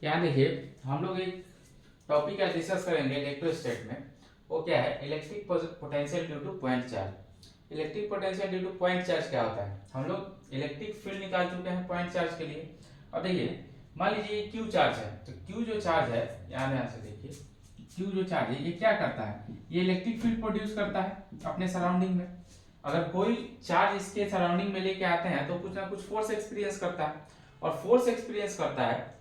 यहाँ देखिए हम लोग एक टॉपिक का डिस्कस करेंगे इलेक्ट्रोस्टैट में। वो क्या है? Electric potential due two point charge. Electric potential due two point charge क्या होता है? हम लोग इलेक्ट्रिक फील्ड निकाल चुके हैं पॉइंट चार्ज के लिए। अब देखिए मान लीजिए क्यू चार्ज है, तो क्यू जो चार्ज है यहाँ से देखिए, क्यू जो चार्ज है ये क्या करता है? ये इलेक्ट्रिक फील्ड प्रोड्यूस करता है अपने सराउंडिंग में। अगर कोई चार्ज इसके सराउंडिंग में लेके आते हैं तो कुछ ना कुछ फोर्स एक्सपीरियंस करता है, और फोर्स एक्सपीरियंस करता है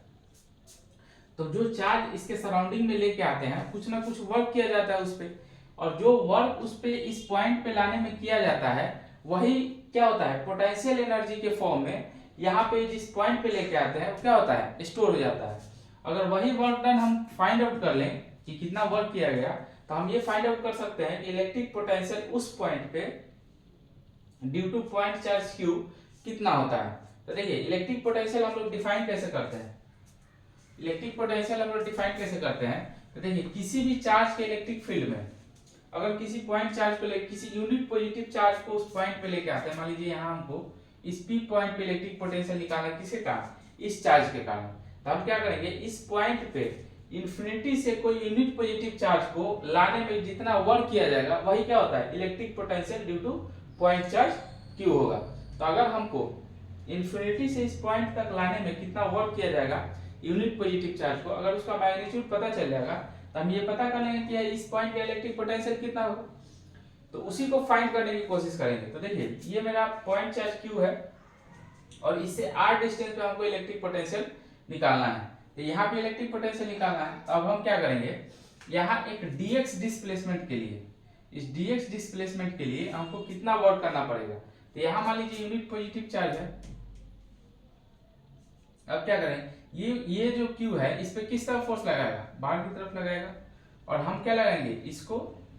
तो जो चार्ज इसके सराउंडिंग में लेके आते हैं कुछ ना कुछ वर्क किया जाता है उस पे, और जो वर्क उस पे इस पॉइंट पे लाने में किया जाता है वही क्या होता है? पोटेंशियल एनर्जी के फॉर्म में यहाँ पे जिस पॉइंट पे लेके आते हैं वो क्या होता है? स्टोर हो जाता है। अगर वही वर्क डन हम फाइंड आउट कर लें कि कितना वर्क किया गया, तो हम ये फाइंड आउट कर सकते हैं कि इलेक्ट्रिक पोटेंशियल उस पॉइंट पे due two point charge Q कितना होता है। तो देखिए इलेक्ट्रिक पोटेंशियल हम लोग डिफाइन कैसे करते हैं? इलेक्ट्रिक पोटेंशियल हम लोग डिफाइन कैसे करते हैं? तो देखिए किसी भी चार्ज के इलेक्ट्रिक फील्ड में अगर किसी पॉइंट चार्ज को किसी यूनिट पॉजिटिव चार्ज को उस पॉइंट पे लेके आते हैं, मान लीजिए यहाँ हमको इस पी पॉइंट पे इलेक्ट्रिक पोटेंशियल निकालना है, किसके कारण? इस चार्ज के कारण। तो हम क्या करेंगे, इस पॉइंट पे इन्फिनिटी से कोई यूनिट पॉजिटिव चार्ज को लाने में जितना वर्क किया जाएगा वही क्या होता है? Electric potential due two point charge Q होगा। तो अगर हमको इन्फिनिटी से इस पॉइंट तक लाने में कितना वर्क किया जाएगा यूनिट पॉजिटिव चार्ज को, अगर उसका मैग्नीट्यूड पता चल जाएगा तो हम ये पता कर लेंगे कि इस पॉइंट का इलेक्ट्रिक पोटेंशियल कितना होगा। तो उसी को फाइंड करने की कोशिश करेंगे। तो देखिए ये मेरा पॉइंट चार्ज क्यू है और इससे r डिस्टेंस पे हमको इलेक्ट्रिक पोटेंशियल निकालना है। तो यहाँ पे इलेक्ट्रिक पोटेंशियल निकालना है, तो अब हम क्या करेंगे, यहाँ एक dx डिस्प्लेसमेंट के लिए, इस dx डिस्प्लेसमेंट के लिए हमको कितना वर्क करना पड़ेगा। तो यहाँ मान लीजिए यूनिट पॉजिटिव चार्ज है। अब क्या करें, ये जो Q है इस पे किस तरफ फोर्स लगाएगा? बाहर की तरफ लगाएगा, और हम क्या लगाएंगे, इसको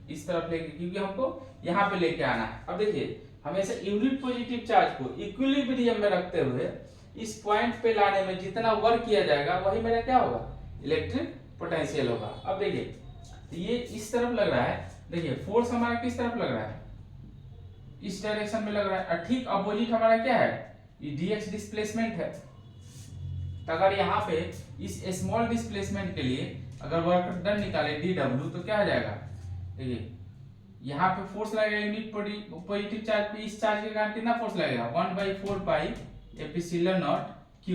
इस तरफ लेके, क्योंकि हमको यहाँ पे लेके आना है। अब देखिए हमेशा यूनिट पॉजिटिव चार्ज को इक्विलिब्रियम में रखते हुए इस पॉइंट पे लाने में जितना वर्क किया जाएगा वही मेरा क्या होगा? इलेक्ट्रिक पोटेंशियल होगा। अब देखिए तो ये इस तरफ लग रहा है, देखिए फोर्स हमारा किस तरफ लग रहा है? इस डायरेक्शन में लग रहा है, और ठीक अपोजिट हमारा क्या है? ये dx डिस्प्लेसमेंट है। तो अगर यहाँ पे इस स्मॉल डिस्प्लेसमेंट के लिए अगर वर्क डन निकाले dw, तो क्या आ जाएगा? देखिए यहाँ पे फोर्स लगेगा यूनिट पॉजिटिव चार्ज पे, इस चार्ज के कारण कितना फोर्स लगेगा? 1/4 पाई एप्सिलॉन नॉट q,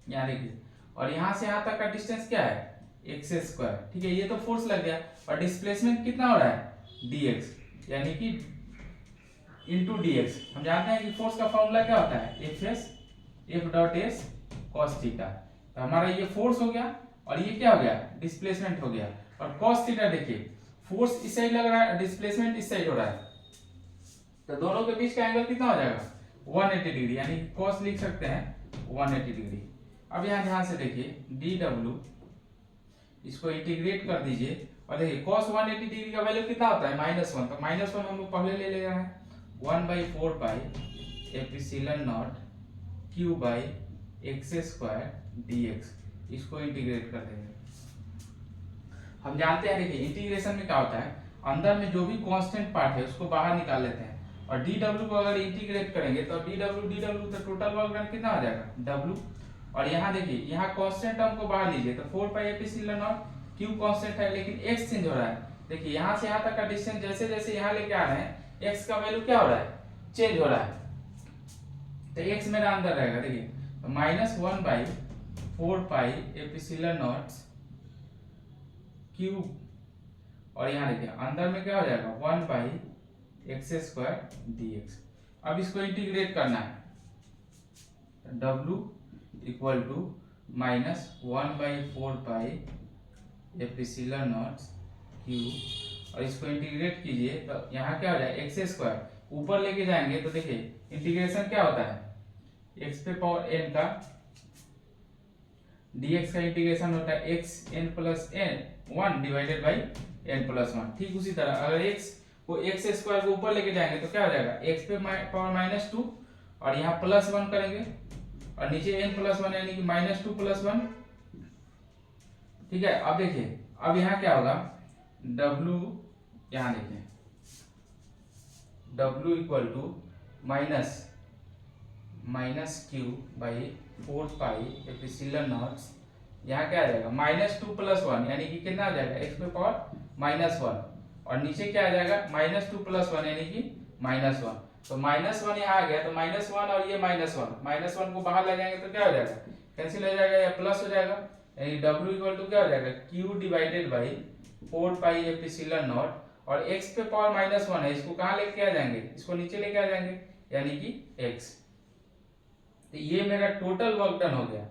यहाँ देखिए, और यहाँ से यहाँ तक का डिस्टेंस क्या है? x²। ठीक है, ये तो फोर्स लग गया, और डिस्प्लेसमेंट कितना हो रहा है? dx, यानी कि इनटू dx। हम जानते हैं कि फोर्स का फॉर्मूला क्या होता है? F.S cos theta. तो हमारा ये फोर्स हो गया और ये क्या हो गया? डिस्प्लेसमेंट हो गया। और cos थीटा देखिए, फोर्स इस साइड लग रहा है, डिस्प्लेसमेंट इस साइड हो रहा है, तो दोनों के बीच का एंगल कितना हो जाएगा? 180 डिग्री, यानी cos लिख सकते हैं 180 डिग्री। अब यहाँ ध्यान से देखिए dw, इसको इंटीग्रेट कर दीजिए, और देखिए cos 180 डिग्री का वैल्यू कितना होता है? -1। तो -1 हम लोग पहले ले रहे हैं, 1/4 pi epsilon nought q by x² dx। इसको इंटीग्रेट कर देंगे। हम जानते हैं देखिए इंटीग्रेशन में क्या होता है, अंदर में जो भी कांस्टेंट पार्ट है उसको बाहर निकाल लेते हैं, और dw को अगर इंटीग्रेट करेंगे तो dw तो टोटल वर्क डन कितना हो जाएगा? w। और यहाँ देखिए यहाँ कांस्टेंट टर्म को बाहर लीजिए, तो 4 pi epsilon nought q constant है लेकिन x चेंज हो रहा है। देखिए यहाँ से यहाँ तक का डिस्टेंस जैसे जैसे यहाँ लेके आ रहे हैं x का वैल्यू क्या हो रहा है? चेंज हो रहा है। तो x मेरा अंदर रहेगा, देखिए तो -1/4 पाई एप्सिलॉन नॉट q, और यहाँ देखिए अंदर में क्या हो जाएगा? 1/x² dx। अब इसको इंटीग्रेट करना है, w equal to -1/4 pi epsilon nought q, और इसको इंटीग्रेट कीजिए तो यहाँ क्या हो जाएगा? x², ऊपर लेके जाएंगे तो देखिए इंटीग्रेशन क्या होता है? x पे पावर n का dx का इंटीग्रेशन होता है xn plus n 1 divided by n plus 1। ठीक उसी तरह अगर x को x² को ऊपर लेके जाएंगे तो क्या हो जाएगा? x पे पावर -2, और यहाँ +1 करेंगे, और नीचे n प्लस 1 यानी कि -2 + 1। ठीक है, अब देखिए अब यहाँ क्या होगा? w, यहाँ देखिए w equal to minus q by 4 pi epsilon nought, यहाँ क्या आ जाएगा -2 + 1 यानी कि कितना आ जाएगा x पे पावर -1, और नीचे क्या आ जाएगा -2 + 1 यानी कि -1। तो -1 यहाँ आ गया, तो -1 और ये -1 को बाहर ले जाएंगे तो क्या हो जाएगा, कैंसिल हो जाएगा या प्लस हो जाएगा, यानी w इक्वल टू क्या हो जाएगा q divided by 4 pi epsilon nought, और x पे पावर -1 है, इसको कहाँ लेके आ जाएंगे, इसको नीचे लेके आ जाएंगे यानी कि x। तो ये मेरा टोटल वर्क डन हो गया।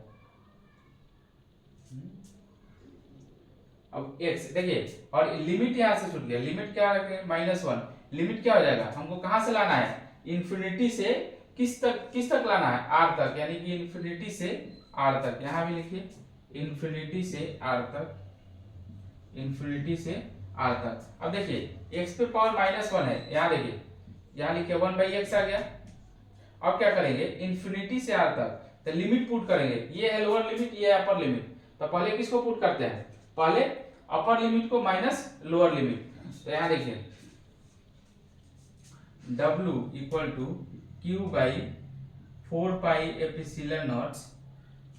अब x देखिए, और लिमिट यहां से छूट गया, लिमिट क्या रखें -1, लिमिट क्या हो जाएगा, हमको कहां से लाना है, इन्फिनिटी से किस तक लाना है, r तक, यानी कि इन्फिनिटी से r तक, यहां भी लिखिए इन्फिनिटी से r तक, इन्फिनिटी से r तक। अब देखिए x पे पावर -1 है, यहां देखिए यहां लिखिए 1/x आ गया। अब क्या करेंगे, इन्फिनिटी से r तक, तो लिमिट पुट करेंगे, ये है लोअर लिमिट, ये है अपर लिमिट, तो पहले किसको पुट करते हैं, पहले अपर लिमिट को माइनस लोअर लिमिट। तो यहां देखिए w equal to q by 4 pi epsilon nought,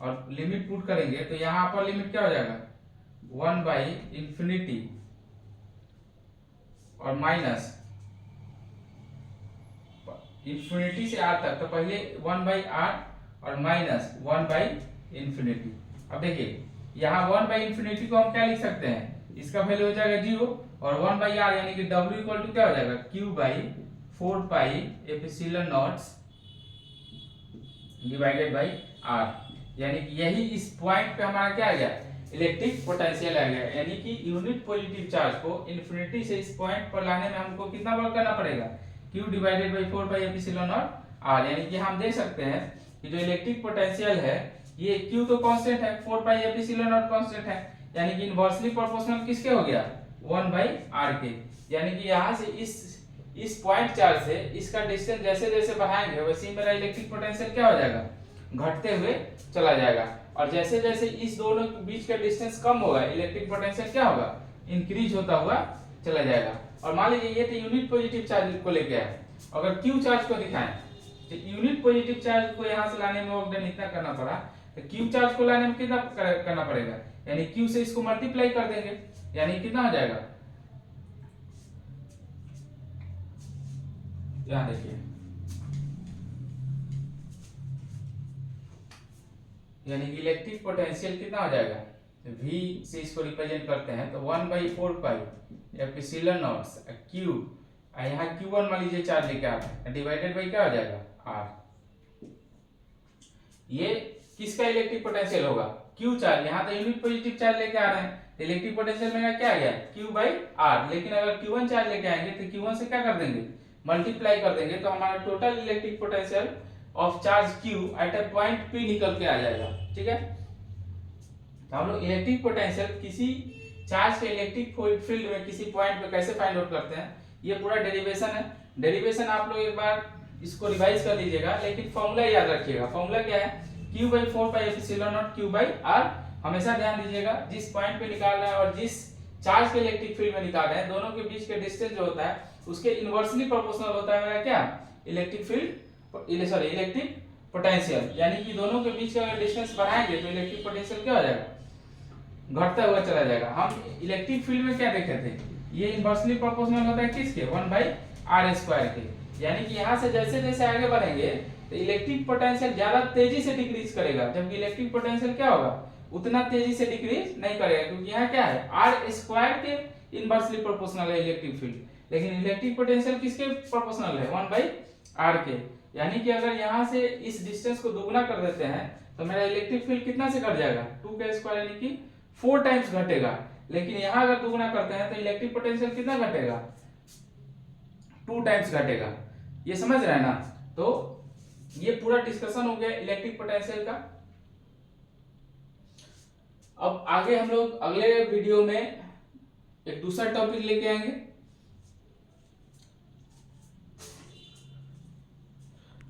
और लिमिट पुट करेंगे तो यहां अपर लिमिट क्या हो जाएगा 1 बाई इंफिनिटी और माइनस इंफिनिटी से r तक, तो पहले 1 बाई r और माइनस 1 बाई इंफिनिटी। अब देखिए यहाँ 1 बाई इंफिनिटी को हम क्या लिख सकते हैं, इसका वैल्यू हो जाएगा 0, और 1 बाई r यानी कि w इक्वल टू क्या हो जाएगा q by 4 pi epsilon not divided by r, यानी कि यही इस पॉइंट पे हमारा क्या आ गया, इलेक्ट्रिक पोटेंशियल आ गया, यानी कि यूनिट पॉजिटिव चार्ज को इन्फिनिटी से इस पॉइंट पर लाने में हमको कितना वर्क करना पड़ेगा, q divided by 4 pi epsilon not r, यानी कि हम देख सकते हैं कि जो इलेक्ट्रिक पोटेंशियल है ये q तो कांस्टेंट है, 4 पाई एप्सिलॉन नॉट कांस्टेंट है, यानी कि इनवर्सली प्रोपोर्शनल किसके हो गया 1 बाई r के, यानी कि यहां से इस पॉइंट चार्ज से इसका डिस्टेंस जैसे जैसे बढ़ाएंगे वैसे ही मेरा इलेक्ट्रिक पोटेंशियल क्या हो जाएगा, घटते हुए चला जाएगा, और जैसे जैसे इस दोनों के बीच का डिस्टेंस कम होगा इलेक्ट्रिक पोटेंशियल क्या होगा, इंक्रीज होता हुआ चला जाएगा। और मान लीजिए ये तो यूनिट पॉजिटिव चार्ज को लेके आए, अगर q चार्ज को दिखाएं तो यूनिट पॉजिटिव चार्ज को यहां से लाने में वर्क डन इतना करना पड़ा, तो q चार्ज को लाने में कितना करना पड़ेगा, यानी q से इसको मल्टीप्लाई कर देंगे, यानी कितना हो जाएगा, यहां देखिए यानी कि इलेक्ट्रिक पोटेंशियल कितना हो जाएगा, v से इसको रिप्रेजेंट करते हैं तो 1 by 4 pi epsilon nought q, यहाँ q1 मान लीजिए चार्ज लेके आ रहा है, डिवाइडेड बाई क्या हो जाएगा r। ये किसका इलेक्ट्रिक पोटेंशियल होगा, q चार्ज, यहाँ तो यूनिट पॉजिटिव चार्ज लेके आ रहे हैं तो इलेक्ट्रिक पोटेंशियल मेरा क्या आ गया q बाई r, लेकिन अगर q1 चार्ज लेके आएंगे तो q1 से क्या कर देंगे मल्टीप्लाई कर देंगे, तो हमारा total electric potential of charge q at a point p निकल के आ जाएगा। ठीक है, तो हम लोग इलेक्ट्रिक पोटेंशियल किसी चार्ज के इलेक्ट्रिक फील्ड में किसी पॉइंट पे कैसे फाइंड आउट करते हैं, ये पूरा डेरिवेशन है। डेरिवेशन आप लोग एक बार इसको रिवाइज कर लीजिएगा, लेकिन फॉर्मूला याद रखिएगा, फॉर्मूला क्या है q by 4 pi epsilon nought q by r, हमेशा ध्यान दीजिएगा जिस पॉइंट पे निकाल रहे हैं और जिस चार्ज के इलेक्ट्रिक फील्ड में निकाल रहे हैं दोनों के बीच के डिस्टेंस जो होता है उसके इनवर्सली प्रोपोर्शनल होता है मेरा क्या electric field, sorry electric potential, यानी कि दोनों के बीच का डिस्टेंस बढ़ाएंगे तो इलेक्ट्रिक पोटेंशियल क्या हो जाएगा, घटता हुआ चला जाएगा। हम इलेक्ट्रिक फील्ड में क्या देखे थे, ये इनवर्सली प्रोपोर्शनल होता है किसके 1 बाई r स्क्वायर के, यानी कि यहाँ से जैसे जैसे आगे बढ़ेंगे तो इलेक्ट्रिक पोटेंशियल ज्यादा तेजी से डिक्रीज करेगा, जबकि इलेक्ट्रिक पोटेंशियल क्या होगा उतना तेजी से डिक्रीज नहीं करेगा, क्योंकि यहाँ क्या है r स्क्वायर के इनवर्सली प्रोपोर्शनल है इलेक्ट्रिक फील्ड, लेकिन इलेक्ट्रिक पोटेंशियल किसके प्रोपोर्शनल है 1 बाई r के, यानी कि अगर यहाँ से इस डिस्टेंस को दोगुना कर देते हैं तो मेरा इलेक्ट्रिक फील्ड कितना से घट जाएगा 2 का स्क्वायर, यानी कि 4 टाइम्स घटेगा, लेकिन यहाँ अगर दोगुना करते हैं तो इलेक्ट्रिक पोटेंशियल कितना घटेगा 2 टाइम्स घटेगा। ये समझ रहे हैं ना, तो ये पूरा डिस्कशन हो गया इलेक्ट्रिक पोटेंशियल का। अब आगे हम लोग अगले वीडियो में एक दूसरा टॉपिक लेके आएंगे।